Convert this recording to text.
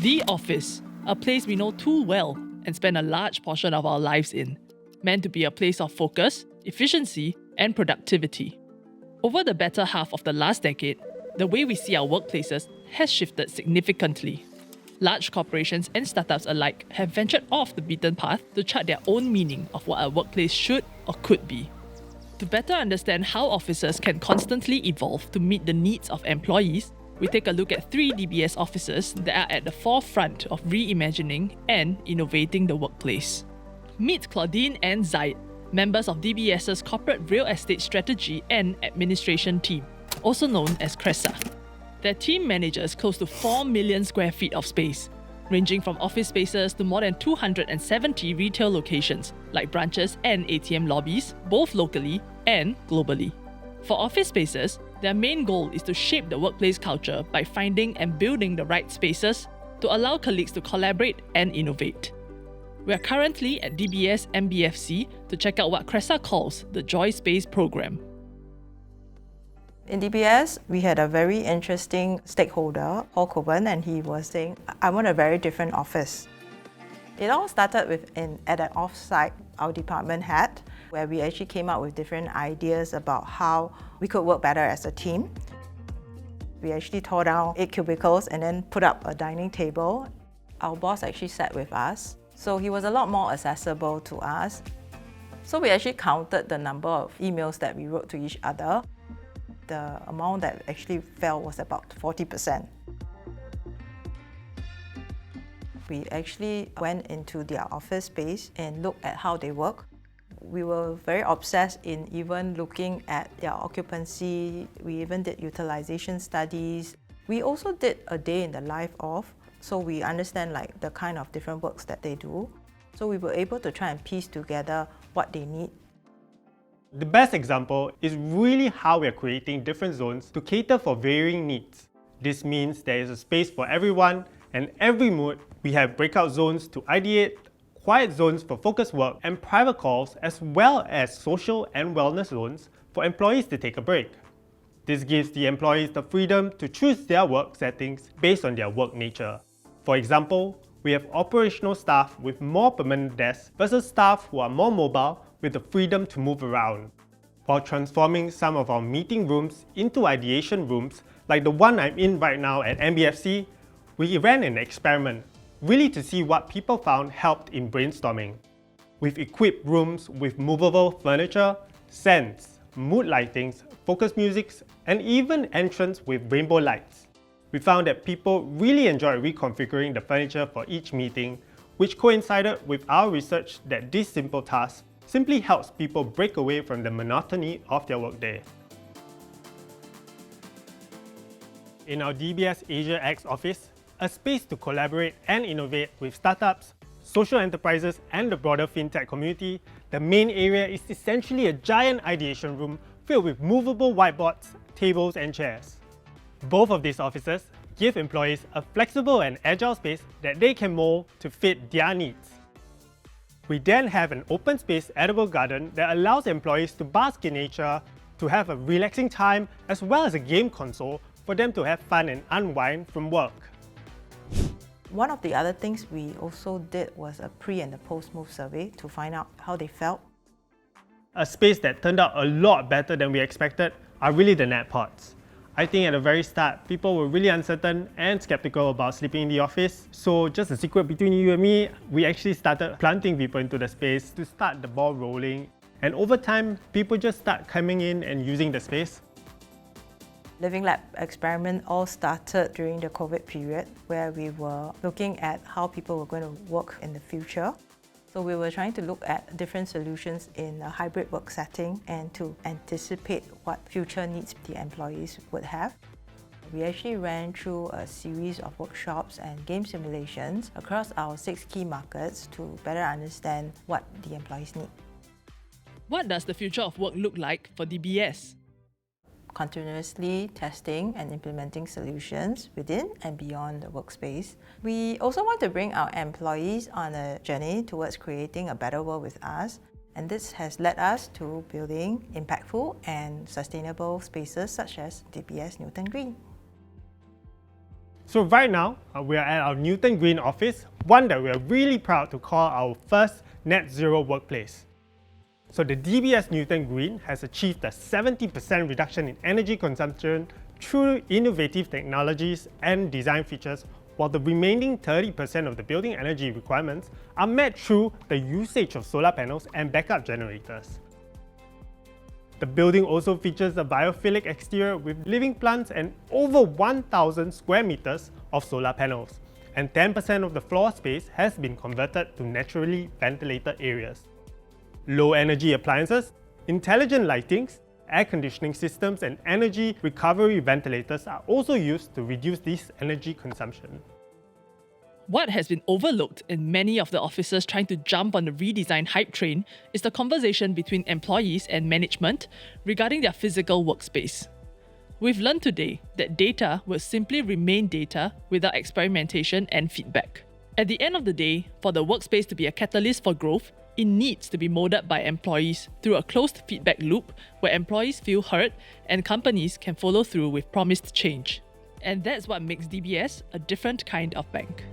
The office, a place we know too well and spend a large portion of our lives in, meant to be a place of focus, efficiency, and productivity. Over the better half of the last decade, the way we see our workplaces has shifted significantly. Large corporations and startups alike have ventured off the beaten path to chart their own meaning of what a workplace should or could be. To better understand how offices can constantly evolve to meet the needs of employees, we take a look at 3 DBS offices that are at the forefront of reimagining and innovating the workplace. Meet Claudine and Zaid, members of DBS's corporate real estate strategy and administration team, also known as CRESA. Their team manages close to 4 million square feet of space, ranging from office spaces to more than 270 retail locations, like branches and ATM lobbies, both locally and globally. For office spaces, their main goal is to shape the workplace culture by finding and building the right spaces to allow colleagues to collaborate and innovate. We are currently at DBS MBFC to check out what CRESA calls the Joy Space program. In DBS, we had a very interesting stakeholder, Paul Coburn, and he was saying, I want a very different office. It all started with at an off-site our department had, where we actually came up with different ideas about how we could work better as a team. We actually tore down 8 cubicles and then put up a dining table. Our boss actually sat with us, so he was a lot more accessible to us. So we actually counted the number of emails that we wrote to each other. The amount that actually fell was about 40%. We actually went into their office space and looked at how they work. We were very obsessed in even looking at their occupancy. We even did utilization studies. We also did a day in the life of, so we understand like the kind of different works that they do. So we were able to try and piece together what they need. The best example is really how we are creating different zones to cater for varying needs. This means there is a space for everyone, and every mood. We have breakout zones to ideate, quiet zones for focus work, and private calls, as well as social and wellness zones for employees to take a break. This gives the employees the freedom to choose their work settings based on their work nature. For example, we have operational staff with more permanent desks versus staff who are more mobile with the freedom to move around. While transforming some of our meeting rooms into ideation rooms, like the one I'm in right now at MBFC, we ran an experiment, really to see what people found helped in brainstorming. We've equipped rooms with movable furniture, scents, mood lightings, focus musics, and even entrance with rainbow lights. We found that people really enjoyed reconfiguring the furniture for each meeting, which coincided with our research that this simple task simply helps people break away from the monotony of their workday. In our DBS Asia X office, a space to collaborate and innovate with startups, social enterprises, and the broader fintech community, the main area is essentially a giant ideation room filled with movable whiteboards, tables, and chairs. Both of these offices give employees a flexible and agile space that they can mold to fit their needs. We then have an open space edible garden that allows employees to bask in nature, to have a relaxing time, as well as a game console for them to have fun and unwind from work. One of the other things we also did was a pre- and a post-move survey to find out how they felt. A space that turned out a lot better than we expected are really the nap pods. I think at the very start, people were really uncertain and skeptical about sleeping in the office. So just a secret between you and me, we actually started planting people into the space to start the ball rolling. And over time, people just start coming in and using the space. Living Lab experiment all started during the COVID period, where we were looking at how people were going to work in the future. So we were trying to look at different solutions in a hybrid work setting and to anticipate what future needs the employees would have. We actually ran through a series of workshops and game simulations across our 6 key markets to better understand what the employees need. What does the future of work look like for DBS? Continuously testing and implementing solutions within and beyond the workspace. We also want to bring our employees on a journey towards creating a better world with us, and this has led us to building impactful and sustainable spaces such as DBS Newton Green. So right now, we are at our Newton Green office, one that we are really proud to call our first net zero workplace. So the DBS Newton Green has achieved a 70% reduction in energy consumption through innovative technologies and design features, while the remaining 30% of the building energy requirements are met through the usage of solar panels and backup generators. The building also features a biophilic exterior with living plants and over 1,000 square meters of solar panels, and 10% of the floor space has been converted to naturally ventilated areas. Low energy appliances, intelligent lightings, air conditioning systems, and energy recovery ventilators are also used to reduce this energy consumption. What has been overlooked in many of the offices trying to jump on the redesign hype train is the conversation between employees and management regarding their physical workspace. We've learned today that data will simply remain data without experimentation and feedback. At the end of the day, for the workspace to be a catalyst for growth, it needs to be molded by employees through a closed feedback loop where employees feel heard and companies can follow through with promised change. And that's what makes DBS a different kind of bank.